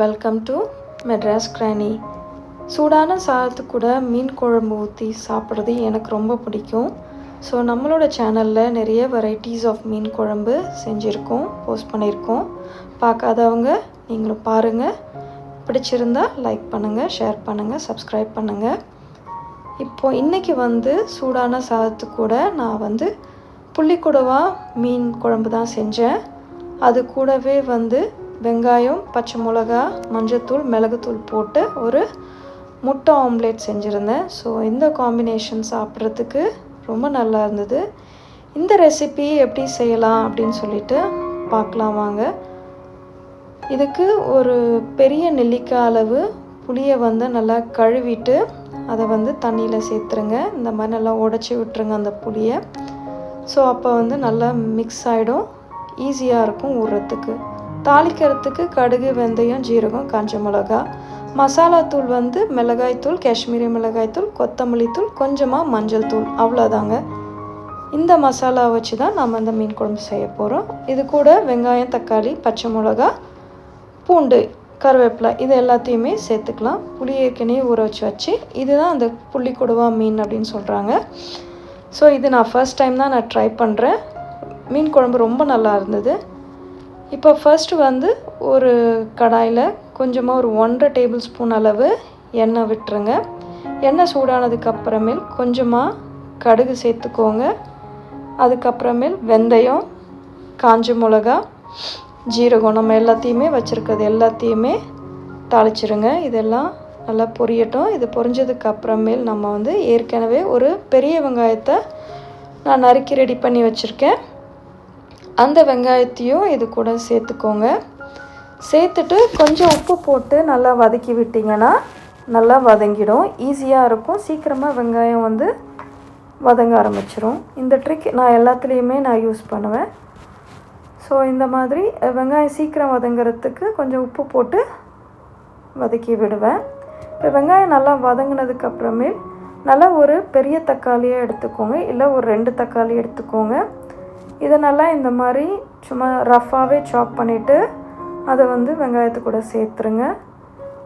Welcome to Madras granny. சூடான சாதத்து கூட மீன் குழம்பு ஊற்றி சாப்பிட்றது எனக்கு ரொம்ப பிடிக்கும். ஸோ நம்மளோட சேனலில் நிறைய வெரைட்டிஸ் ஆஃப் மீன் குழம்பு செஞ்சுருக்கோம், போஸ்ட் பண்ணியிருக்கோம். பார்க்காதவங்க நீங்களும் பாருங்கள். பிடிச்சிருந்தால் லைக் பண்ணுங்கள், ஷேர் பண்ணுங்கள், சப்ஸ்கிரைப் பண்ணுங்கள். இப்போது இன்றைக்கி சூடான சாதத்து கூட நான் புள்ளிக்குடவா மீன் குழம்பு தான் செஞ்சேன். அது கூடவே வெங்காயம், பச்சை மிளகா, மஞ்சத்தூள், மிளகுத்தூள் போட்டு ஒரு முட்டை ஆம்லேட் செஞ்சுருந்தேன். ஸோ இந்த காம்பினேஷன் சாப்பிட்றதுக்கு ரொம்ப நல்லா இருந்தது. இந்த ரெசிபி எப்படி செய்யலாம் அப்படின்னு சொல்லிட்டு பார்க்கலாம் வாங்க. இதுக்கு ஒரு பெரிய நெல்லிக்காய் அளவு புளியை நல்லா கழுவிட்டு அதை தண்ணியில் சேர்த்துருங்க. இந்த மாதிரி நல்லா உடச்சி விட்டுருங்க அந்த புளியை. ஸோ அப்போ நல்லா மிக்ஸ் ஆகிடும், ஈஸியாக இருக்கும் ஊறுறதுக்கு. தாளிக்கிறதுக்கு கடுகு, வெந்தயம், ஜீரகம், காஞ்ச மிளகா, மசாலா தூள் மிளகாய்த்தூள், காஷ்மீரி மிளகாய்த்தூள், கொத்தமல்லி தூள், கொஞ்சமாக மஞ்சள் தூள், அவ்வளோதாங்க. இந்த மசாலா வச்சு தான் நம்ம இந்த மீன் குழம்பு செய்ய போகிறோம். இது கூட வெங்காயம், தக்காளி, பச்சை மிளகா, பூண்டு, கருவேப்பிலை இது எல்லாத்தையுமே சேர்த்துக்கலாம். புளி ஏற்கனவே ஊற வச்சு இதுதான் அந்த புள்ளிக்குடுவா மீன் அப்படின்னு சொல்கிறாங்க. ஸோ இது நான் ஃபர்ஸ்ட் டைம் தான் நான் ட்ரை பண்ணுறேன். மீன் குழம்பு ரொம்ப நல்லா இருந்தது. இப்போ ஃபர்ஸ்ட்டு ஒரு கடாயில் கொஞ்சமாக ஒரு 1.5 டேபிள் ஸ்பூன் அளவு எண்ணெய் விட்டுருங்க. எண்ணெய் சூடானதுக்கு அப்புறமேல் கொஞ்சமாக கடுகு சேர்த்துக்கோங்க. அதுக்கப்புறமேல் வெந்தயம், காஞ்ச மிளகா, ஜீரகம், நம்ம எல்லாத்தையுமே வச்சுருக்கிறது எல்லாத்தையுமே தாளிச்சிருங்க. இதெல்லாம் நல்லா பொரியட்டும். இது பொரிஞ்சதுக்கு அப்புறமேல் நம்ம ஏற்கனவே ஒரு பெரிய வெங்காயத்தை நான் நறுக்கி ரெடி பண்ணி வச்சுருக்கேன். அந்த வெங்காயத்தையும் இது கூட சேர்த்துக்கோங்க. சேர்த்துட்டு கொஞ்சம் உப்பு போட்டு நல்லா வதக்கி விட்டிங்கன்னா நல்லா வதங்கிடும், ஈஸியாக இருக்கும். சீக்கிரமாக வெங்காயம் வதங்க ஆரம்பிச்சிடும். இந்த ட்ரிக் நான் எல்லாத்துலேயுமே நான் யூஸ் பண்ணுவேன். ஸோ இந்த மாதிரி வெங்காயம் சீக்கிரம் வதங்கிறதுக்கு கொஞ்சம் உப்பு போட்டு வதக்கி விடுவேன். இப்போ வெங்காயம் நல்லா வதங்கினதுக்கப்புறமே நல்லா ஒரு பெரிய தக்காளியை எடுத்துக்கோங்க, இல்லை ஒரு 2 தக்காளி எடுத்துக்கோங்க. இதை நல்லா இந்த மாதிரி சும்மா ரஃப்பாகவே சாப் பண்ணிவிட்டு அதை வெங்காயத்து கூட சேர்த்துருங்க.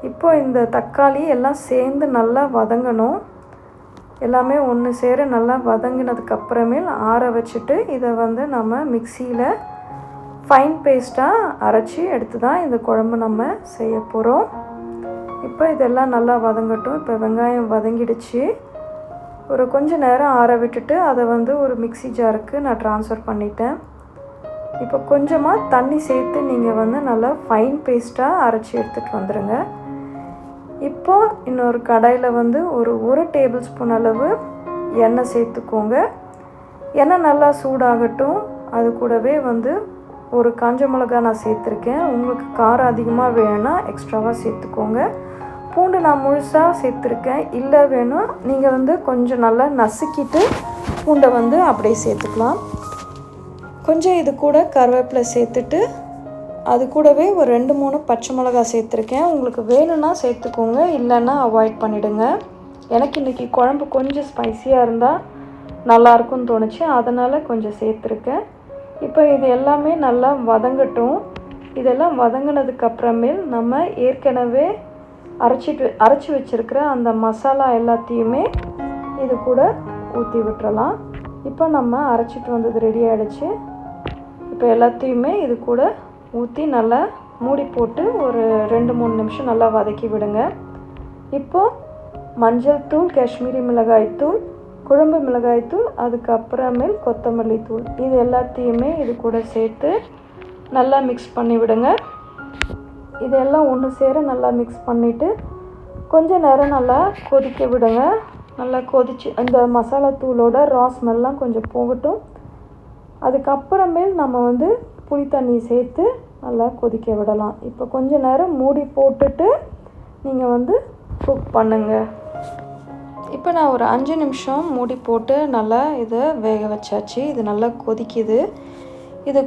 இப்போ இந்த தக்காளி எல்லாம் சேர்ந்து நல்லா வதங்கணும். எல்லாமே ஒன்று சேர நல்லா வதங்கினதுக்கப்புறமேல் ஆற வச்சுட்டு இதை நம்ம மிக்சியில் ஃபைன் பேஸ்ட்டாக அரைச்சி எடுத்து தான் இந்த குழம்பு நம்ம செய்ய போகிறோம். இப்போ இதெல்லாம் நல்லா வதங்கட்டும். இப்போ வெங்காயம் வதங்கிடுச்சு. ஒரு கொஞ்சம் நேரம் ஆற விட்டுட்டு அதை ஒரு மிக்ஸி ஜாருக்கு நான் ட்ரான்ஸ்ஃபர் பண்ணிட்டேன். இப்போ கொஞ்சமாக தண்ணி சேர்த்து நீங்கள் நல்லா ஃபைன் பேஸ்ட்டாக அரைச்சி எடுத்துகிட்டு வந்துடுங்க. இப்போது இன்னொரு கடாயில் ஒரு டேபிள் ஸ்பூன் அளவு எண்ணெய் சேர்த்துக்கோங்க. எண்ணெய் நல்லா சூடாகட்டும். அது கூடவே ஒரு காஞ்ச மிளகா நான் சேர்த்துருக்கேன். உங்களுக்கு காரம் அதிகமாக வேணும்னா எக்ஸ்ட்ராவாக சேர்த்துக்கோங்க. பூண்டு நான் முழுசாக சேர்த்துருக்கேன். இல்லை வேணும் நீங்கள் கொஞ்சம் நல்லா நசுக்கிட்டு பூண்டை அப்படியே சேர்த்துக்கலாம். கொஞ்சம் இது கூட கருவேப்பிலை சேர்த்துட்டு அது கூடவே ஒரு 2-3 பச்சை மிளகா சேர்த்துருக்கேன். உங்களுக்கு வேணும்னா சேர்த்துக்கோங்க, இல்லைன்னா அவாய்ட் பண்ணிவிடுங்க. எனக்கு இன்றைக்கி குழம்பு கொஞ்சம் ஸ்பைஸியாக இருந்தால் நல்லாயிருக்கும்னு தோணுச்சு, அதனால் கொஞ்சம் சேர்த்துருக்கேன். இப்போ இது எல்லாமே நல்லா வதங்கட்டும். இதெல்லாம் வதங்கினதுக்கப்புறமேல் நம்ம ஏற்கனவே அரைச்சி வச்சுருக்கிற அந்த மசாலா எல்லாத்தையுமே இது கூட ஊற்றி விட்டுறலாம். இப்போ நம்ம அரைச்சிட்டு வந்தது ரெடி ஆகிடுச்சு. இப்போ எல்லாத்தையுமே இது கூட ஊற்றி நல்லா மூடி போட்டு ஒரு 2-3 நிமிஷம் நல்லா வதக்கி விடுங்க. இப்போது மஞ்சள் தூள், காஷ்மீரி மிளகாய்த்தூள், குழம்பு மிளகாய்த்தூள், அதுக்கப்புறமேல் கொத்தமல்லி தூள் இது எல்லாத்தையுமே இது கூட சேர்த்து நல்லா மிக்ஸ் பண்ணி விடுங்க. இதெல்லாம் ஒன்று சேர நல்லா மிக்ஸ் பண்ணிவிட்டு கொஞ்சம் நேரம் நல்லா கொதிக்க விடுங்க. நல்லா கொதிச்சு அந்த மசாலா தூளோட ரா ஸ்மெல்லாம் கொஞ்சம் போகட்டும். அதுக்கப்புறமேல் நம்ம புளி தண்ணி சேர்த்து நல்லா கொதிக்க விடலாம். இப்போ கொஞ்சம் நேரம் மூடி போட்டுட்டு நீங்கள் குக் பண்ணுங்கள். இப்போ நான் ஒரு 5 நிமிஷம் மூடி போட்டு நல்லா இதை வேக வச்சாச்சு. இது நல்லா கொதிக்குது. இது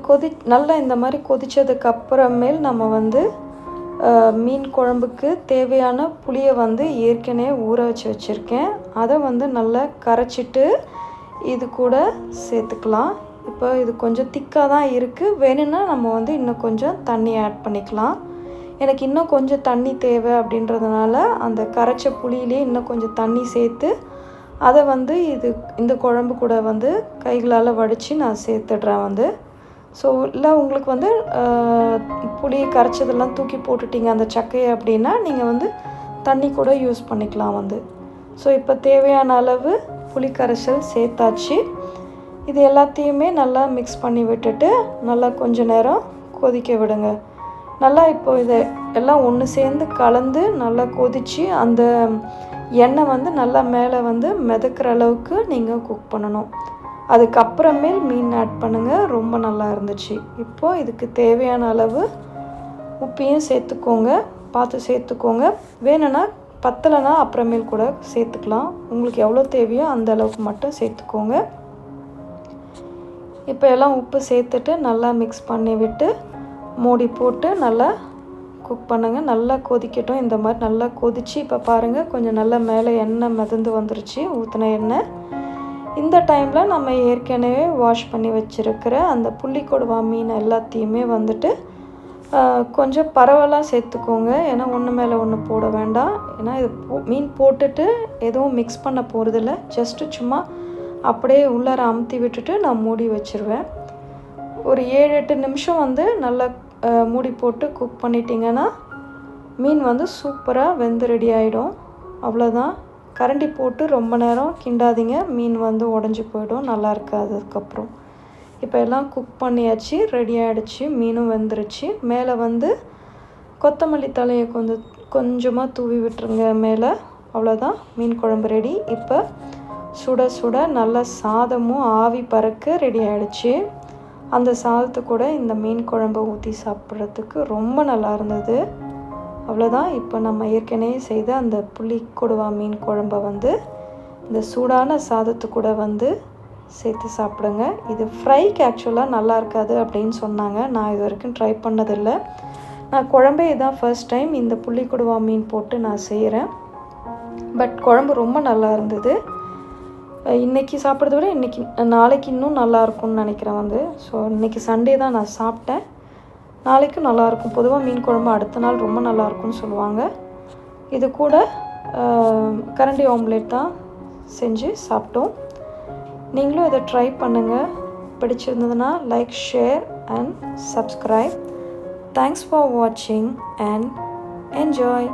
நல்லா இந்த மாதிரி கொதித்ததுக்கப்புறமேல் நம்ம மீன் குழம்புக்கு தேவையான புளியை ஏற்கனவே ஊற வச்சுருக்கேன். அதை நல்லா கரைச்சிட்டு இது கூட சேர்த்துக்கலாம். இப்போ இது கொஞ்சம் திக்காக தான் இருக்குது. வேணும்னா நம்ம இன்னும் கொஞ்சம் தண்ணி ஆட் பண்ணிக்கலாம். எனக்கு இன்னும் கொஞ்சம் தண்ணி தேவை அப்படின்றதுனால அந்த கரைச்ச புளியிலே இன்னும் கொஞ்சம் தண்ணி சேர்த்து அதை வந்து இந்த குழம்பு கூட வந்து கைகளால் வடித்து நான் சேர்த்துடுறேன் வந்து. ஸோ இல்லை உங்களுக்கு வந்து புளியை கரைச்சதெல்லாம் தூக்கி போட்டுட்டீங்க அந்த சக்கையை அப்படின்னா நீங்கள் வந்து தண்ணி கூட யூஸ் பண்ணிக்கலாம் வந்து. ஸோ இப்போ தேவையான அளவு புளி கரைசல் சேர்த்தாச்சு. இது எல்லாத்தையுமே நல்லா மிக்ஸ் பண்ணி விட்டுட்டு நல்லா கொஞ்சம் நேரம் கொதிக்க விடுங்க. நல்லா இப்போ இதை எல்லாம் ஒன்று சேர்ந்து கலந்து நல்லா கொதித்து அந்த எண்ணெய் வந்து நல்லா மேலே வந்து மிதக்கிற அளவுக்கு நீங்கள் குக் பண்ணணும். அதுக்கப்புறமேல் மீன் ஆட் பண்ணுங்கள். ரொம்ப நல்லா இருந்துச்சு. இப்போது இதுக்கு தேவையான அளவு உப்பையும் சேர்த்துக்கோங்க, பார்த்து சேர்த்துக்கோங்க. வேணும்னா பத்தலைனா அப்புறமேல் கூட சேர்த்துக்கலாம். உங்களுக்கு எவ்வளோ தேவையோ அந்த அளவுக்கு மட்டும் சேர்த்துக்கோங்க. இப்போ எல்லாம் உப்பு சேர்த்துட்டு நல்லா மிக்ஸ் பண்ணி விட்டு மூடி போட்டு நல்லா குக் பண்ணுங்கள். நல்லா கொதிக்கட்டும். இந்த மாதிரி நல்லா கொதித்து இப்போ பாருங்கள் கொஞ்சம் நல்லா மேலே எண்ணெய் மிதந்து வந்துருச்சு, ஊற்றின எண்ணெய். இந்த டைமில் நம்ம ஏற்கனவே வாஷ் பண்ணி வச்சுருக்கிற அந்த புள்ளி கொடுவா மீன் எல்லாத்தையுமே வந்துட்டு கொஞ்சம் பரவலாக சேர்த்துக்கோங்க. ஏன்னா ஒன்று மேலே ஒன்று போட வேண்டாம். ஏன்னா இது மீன் போட்டுட்டு எதுவும் மிக்ஸ் பண்ண போகிறதில்ல. ஜஸ்ட்டு சும்மா அப்படியே உள்ளார அமுத்தி விட்டுட்டு நான் மூடி வச்சுருவேன். ஒரு 7-8 நிமிஷம் வந்து நல்லா மூடி போட்டு குக் பண்ணிட்டீங்கன்னா மீன் வந்து சூப்பராக வெந்து ரெடி ஆகிடும். அவ்வளோதான். கரண்டி போட்டு ரொம்ப நேரம் கிண்டாதீங்க, மீன் வந்து உடஞ்சி போயிடும், நல்லா இருக்காது அதுக்கப்புறம். இப்போ எல்லாம் குக் பண்ணியாச்சு, ரெடி ஆகிடுச்சு, மீனும் வெந்துருச்சு. மேலே வந்து கொத்தமல்லி தலையை கொஞ்சமாக தூவி விட்டுருங்க மேலே. அவ்வளோதான், மீன் குழம்பு ரெடி. இப்போ சுட சுட நல்ல சாதமும் ஆவி பறக்க ரெடி ஆகிடுச்சு. அந்த சாதத்து கூட இந்த மீன் குழம்பை ஊற்றி சாப்பிட்றதுக்கு ரொம்ப நல்லா இருந்தது. அவ்வளோதான். இப்போ நம்ம ஏற்கனவே செய்த அந்த புளி கொடுவா மீன் குழம்பை வந்து இந்த சூடான சாதத்து கூட வந்து சேர்த்து சாப்பிடுங்க. இது ஃப்ரைக்கு ஆக்சுவலாக நல்லா இருக்காது அப்படின்னு சொன்னாங்க. நான் இது வரைக்கும் ட்ரை பண்ணதில்லை. நான் குழம்பே இதான் ஃபர்ஸ்ட் டைம் இந்த புளி கொடுவா மீன் போட்டு நான் செய்கிறேன். பட் குழம்பு ரொம்ப நல்லா இருந்தது. இன்றைக்கி சாப்பிட்றத விட நாளைக்கு இன்னும் நல்லாயிருக்கும்னு நினைக்கிறேன் வந்து. ஸோ இன்றைக்கி சண்டே தான் நான் சாப்பிட்டேன். நாளைக்கும் நல்லாயிருக்கும். பொதுவாக மீன் குழம்பு அடுத்த நாள் ரொம்ப நல்லாயிருக்கும்னு சொல்லுவாங்க. இது கூட கரண்டி ஆம்லேட் தான் செஞ்சு சாப்பிட்டோம். நீங்களும் இதை ட்ரை பண்ணுங்கள். பிடிச்சிருந்ததுன்னா like, share and subscribe. Thanks for வாட்சிங் அண்ட் என்ஜாய்.